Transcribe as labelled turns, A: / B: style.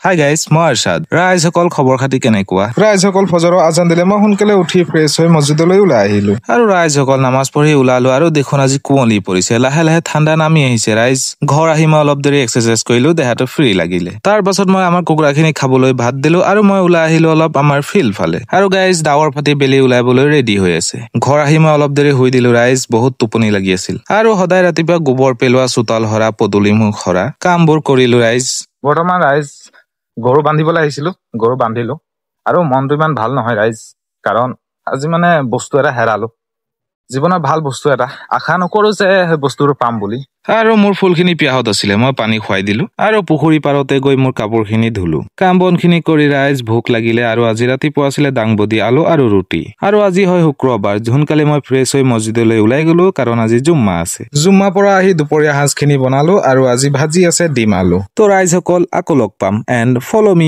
A: Hi guys, মই আৰশাদ। ৰাইজসকল খবৰ খাতি কেনেকুৱা?
B: ৰাইজসকল ফজৰৰ আজান দিলে মই সোনকালে উঠি ফ্ৰেছ হৈ মছজিদলৈ ওলাই আহিলো।
A: আৰু ৰাইজসকল নামাজ পঢ়ি ওলালো আৰু দেখোন আজি কুঁৱলী পৰিছে। লাহে লাহে ঠাণ্ডা নামি আহিছে। ৰাইজ ঘৰ আহি মই অলপ দেৰি এক্সাৰচাইজ কৰিলো, দেহাটো ফ্ৰী লাগিলে। তাৰ পাছত মই আমাৰ কুকুৰাখিনি খাবলৈ ভাত দিলো আৰু মই ওলাই আহিলো অলপ আমাৰ ফিল্ড ফালে। আৰু গাইজ ডাৱৰ ফাটি বেলি ওলাবলৈ ৰেডি হৈ আছে। ঘৰ আহি মই অলপ দেৰি শুই দিলো। ৰাইজ বহুত টোপনি লাগি আছিল। আৰু সদায় ৰাতিপুৱা গোবৰ পেলোৱা, চোতাল সৰা, পদূলিমুখ সৰা কামবোৰ কৰিলো। ৰাইজ
B: বৰ্তমান ৰাইজ গৰু বান্ধিবলৈ আহিছিলো, গৰু বান্ধিলো আৰু মনটো ইমান ভাল নহয় ৰাইজ, কাৰণ আজি মানে বস্তু এটা হেৰালো। জীৱনৰ ভাল বস্তু এটা আশা নকৰো যে সেই বস্তুটো পাম বুলি।
A: আৰু মোৰ ফুলখিনি পিয়াহত আছিলে, মই পানী খুৱাই দিলো আৰু পুখুৰী পাৰতে গৈ মোৰ কাপোৰখিনি ধুলো। কাম বনখিনি কৰি ৰাইজ ভোক লাগিলে আৰু আজি ৰাতিপুৱা আছিলে দাংবডি, আলু আৰু ৰুটি। আৰু আজি হয় শুক্ৰবাৰ। সোনকালে মই ফ্ৰেছ হৈ মছজিদলৈ ওলাই গলো, কাৰণ আজি জুম্মা আছে।
B: জুম্মা পৰা আহি দুপৰীয়া সাজখিনি বনালো আৰু আজি ভাজি আছে ডিম আলু।
A: তো ৰাইজসকল আকৌ লগ পাম, এণ্ড ফলো মি।